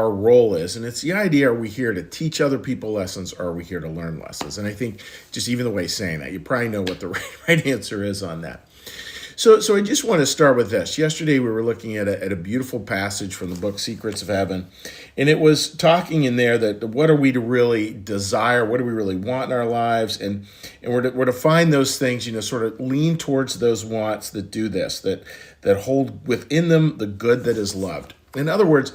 our role is. And it's the idea, are we here to teach other people lessons, or are we here to learn lessons? And I think just even the way saying that, you probably know what the right answer is on that. So I just want to start with this. Yesterday we were looking at a beautiful passage from the book Secrets of Heaven, and it was talking in there that what are we to really desire, what do we really want in our lives, and we're to find those things, sort of lean towards those wants that do this, that hold within them the good that is loved. In other words,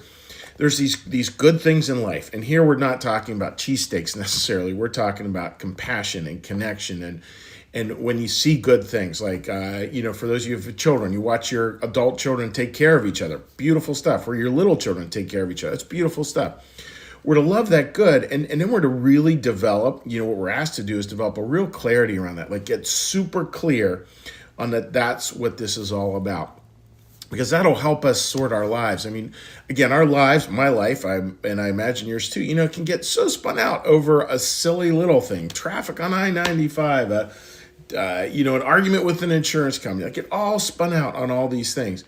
there's these good things in life, and here we're not talking about cheesesteaks necessarily. We're talking about compassion and connection, and when you see good things, like, for those of you who have children, you watch your adult children take care of each other. Beautiful stuff. Or your little children take care of each other. It's beautiful stuff. We're to love that good, and then we're to really develop, what we're asked to do is develop a real clarity around that. Like, get super clear on that's what this is all about. Because that'll help us sort our lives. I mean, again, our lives, my life, and I imagine yours too, can get so spun out over a silly little thing. Traffic on I-95, an argument with an insurance company. Like, it all spun out on all these things.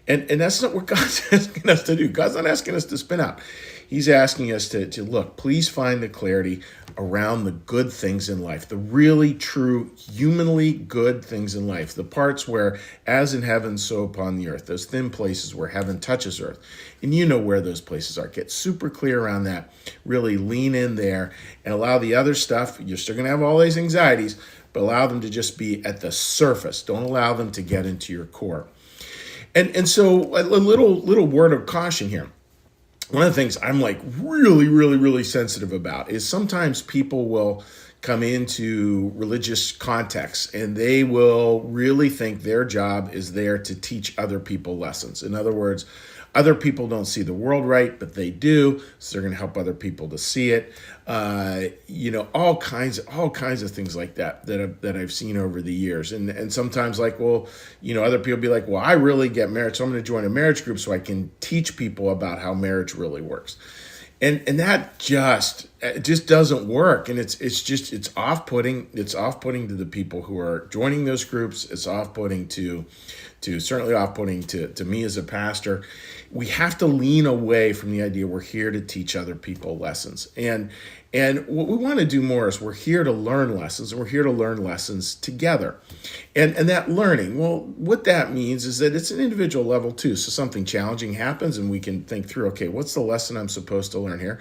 And that's not what God's asking us to do. God's not asking us to spin out. He's asking us to look, please find the clarity around the good things in life, the really true, humanly good things in life, the parts where, as in heaven, so upon the earth, those thin places where heaven touches earth. And you know where those places are. Get super clear around that. Really lean in there and allow the other stuff. You're still going to have all these anxieties, but allow them to just be at the surface. Don't allow them to get into your core. And so a little word of caution here. One of the things I'm like really, really, really sensitive about is sometimes people will come into religious contexts and they will really think their job is there to teach other people lessons. In other words, other people don't see the world right, but they do, so they're going to help other people to see it. All kinds of things like that I've seen over the years, and sometimes other people be like, well, I really get married, so I'm going to join a marriage group so I can teach people about how marriage really works, and that just doesn't work, and it's off-putting. It's off-putting to the people who are joining those groups. It's off-putting certainly off-putting to me as a pastor. We have to lean away from the idea we're here to teach other people lessons. And what we want to do more is we're here to learn lessons, and we're here to learn lessons together. And that learning, well, what that means is that it's an individual level too. So something challenging happens and we can think through, okay, what's the lesson I'm supposed to learn here?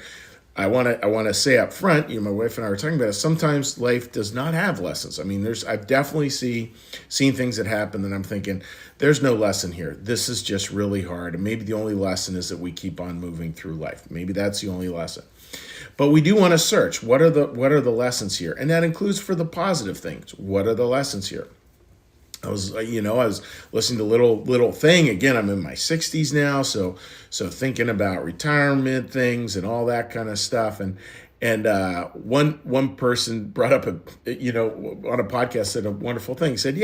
I want to say up front, my wife and I were talking about it, sometimes life does not have lessons. I mean, I've definitely seen things that happen that I'm thinking, there's no lesson here. This is just really hard. And maybe the only lesson is that we keep on moving through life. Maybe that's the only lesson. But we do want to search, what are the lessons here? And that includes for the positive things. What are the lessons here? I was listening to little thing. Again, I'm in my 60s now, so thinking about retirement things and all that kind of stuff. And one person brought up on a podcast, said a wonderful thing. He said,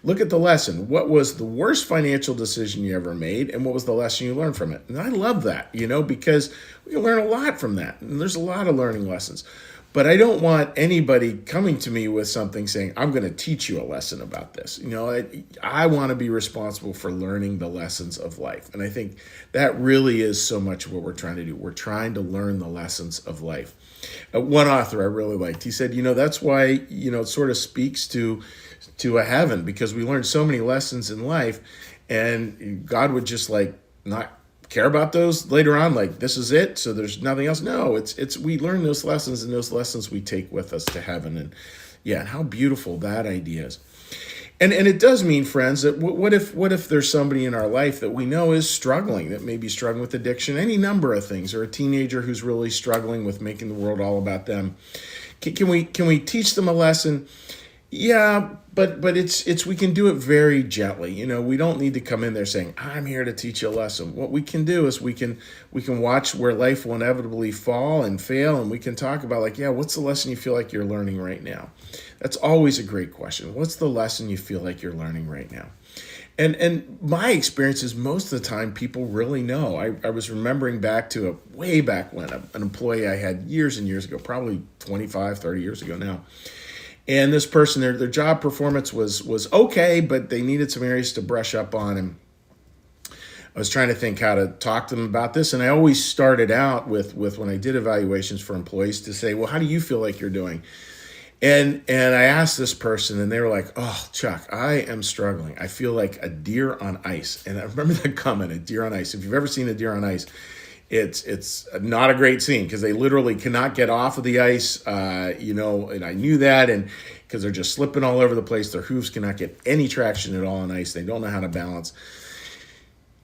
look at the lesson. What was the worst financial decision you ever made, and what was the lesson you learned from it? And I love that, because we can learn a lot from that. And there's a lot of learning lessons. But I don't want anybody coming to me with something saying, I'm going to teach you a lesson about this. I want to be responsible for learning the lessons of life. And I think that really is so much what we're trying to do. We're trying to learn the lessons of life. One author I really liked, he said, that's why, it sort of speaks to a heaven, because we learn so many lessons in life, and God would just not care about those later on, like this is it, so there's nothing else. No, it's we learn those lessons, and those lessons we take with us to heaven. And how beautiful that idea is. And it does mean, friends, that what if there's somebody in our life that we know is struggling, that may be struggling with addiction, any number of things, or a teenager who's really struggling with making the world all about them. Can we teach them a lesson? Yeah, but it's we can do it very gently. We don't need to come in there saying, I'm here to teach you a lesson. What we can do is we can watch where life will inevitably fall and fail, and we can talk about what's the lesson you feel like you're learning right now? That's always a great question. What's the lesson you feel like you're learning right now? And my experience is most of the time people really know. I was remembering back to way back when, an employee I had years and years ago, probably 25, 30 years ago now. And this person, their job performance was okay, but they needed some areas to brush up on. And I was trying to think how to talk to them about this. And I always started out with when I did evaluations for employees to say, well, how do you feel like you're doing? And I asked this person, and they were like, oh, Chuck, I am struggling. I feel like a deer on ice. And I remember that comment, a deer on ice. If you've ever seen a deer on ice, it's not a great scene because they literally cannot get off of the ice, and I knew that, and because they're just slipping all over the place. Their hooves cannot get any traction at all on ice. They don't know how to balance.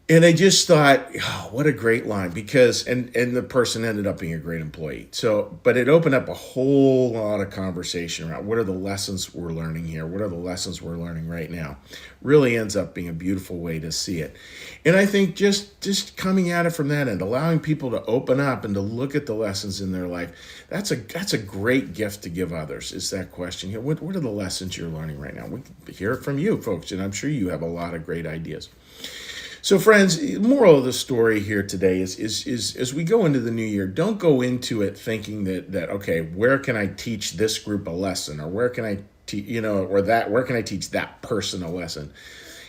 And I just thought, oh, what a great line, because and the person ended up being a great employee. So, but it opened up a whole lot of conversation around what are the lessons we're learning here? What are the lessons we're learning right now? Really ends up being a beautiful way to see it. And I think just coming at it from that end, allowing people to open up and to look at the lessons in their life, that's a great gift to give others, is that question. What are the lessons you're learning right now? We can hear it from you, folks, and I'm sure you have a lot of great ideas. So, friends, moral of the story here today is as we go into the new year, don't go into it thinking that okay, where can I teach this group a lesson, or where can I where can I teach that person a lesson?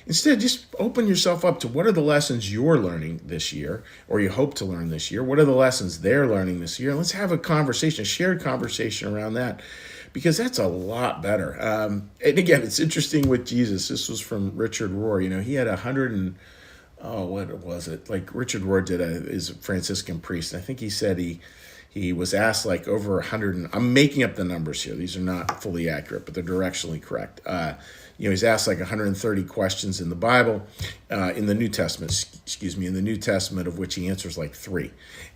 Instead, just open yourself up to what are the lessons you're learning this year, or you hope to learn this year. What are the lessons they're learning this year? And let's have a shared conversation around that, because that's a lot better. And again, it's interesting with Jesus. This was from Richard Rohr. He had 100 and what was it? Like Richard Rohr is a Franciscan priest. And I think he said he was asked like over 100. I'm making up the numbers here. These are not fully accurate, but they're directionally correct. He's asked like 130 questions in the Bible, in the New Testament, in the New Testament, of which he answers like 3,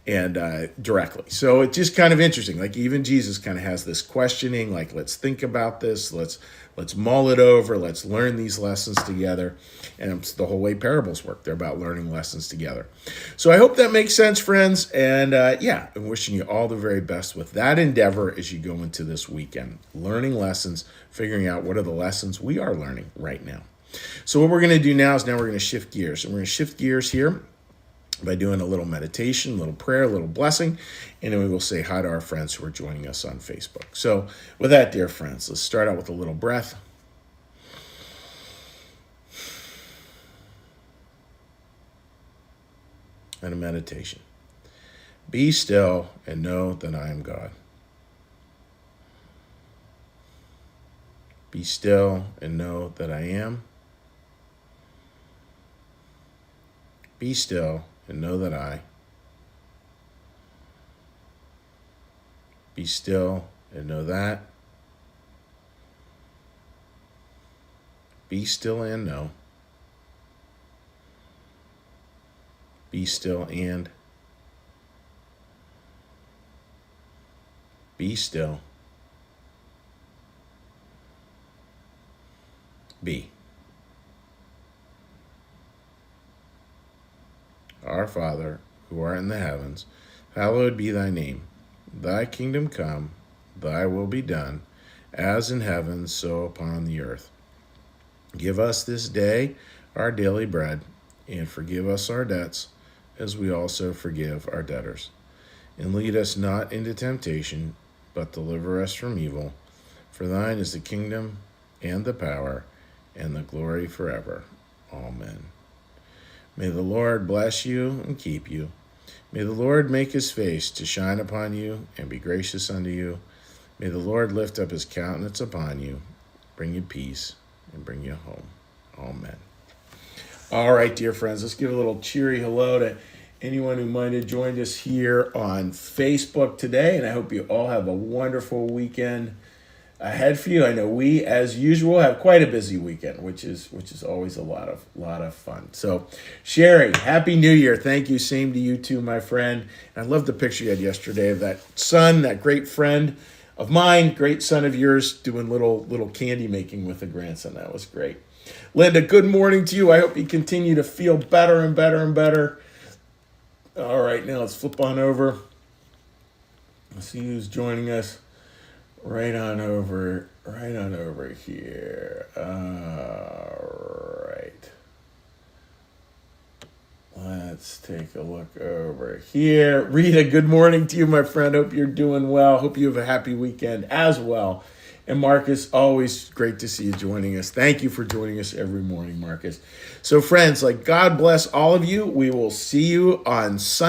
and directly. So it's just kind of interesting. Like even Jesus kind of has this questioning, like, let's think about this. Let's mull it over. Let's learn these lessons together. And it's the whole way parables work. They're about learning lessons together. So I hope that makes sense, friends. And I'm wishing you all the very best with that endeavor as you go into this weekend. Learning lessons, figuring out what are the lessons we are learning right now. So what we're going to do now is we're going to shift gears. And we're going to shift gears here by doing a little meditation, a little prayer, a little blessing, and then we will say hi to our friends who are joining us on Facebook. So with that, dear friends, let's start out with a little breath. And a meditation. Be still and know that I am God. Be still and know that I am. Be still and know that I. Be still and know that. Be still and know. Be still and. Be still. Be. Our Father, who art in the heavens, hallowed be thy name. Thy kingdom come, thy will be done, as in heaven, so upon the earth. Give us this day our daily bread, and forgive us our debts, as we also forgive our debtors. And lead us not into temptation, but deliver us from evil. For thine is the kingdom, and the power, and the glory forever. Amen. May the Lord bless you and keep you. May the Lord make his face to shine upon you and be gracious unto you. May the Lord lift up his countenance upon you, bring you peace, and bring you home. Amen. All right, dear friends, let's give a little cheery hello to anyone who might have joined us here on Facebook today, and I hope you all have a wonderful weekend ahead for you. I know we, as usual, have quite a busy weekend, which is always a lot of fun. So, Sherry, Happy New Year! Thank you. Same to you too, my friend. And I love the picture you had yesterday of that son, that great friend of mine, great son of yours, doing little candy making with a grandson. That was great. Linda, good morning to you. I hope you continue to feel better and better and better. All right, now let's flip on over. Let's see who's joining us. Right on over here. All right. Let's take a look over here. Rita, good morning to you, my friend. Hope you're doing well. Hope you have a happy weekend as well. And Marcus, always great to see you joining us. Thank you for joining us every morning, Marcus. So friends, like, God bless all of you. We will see you on Sunday.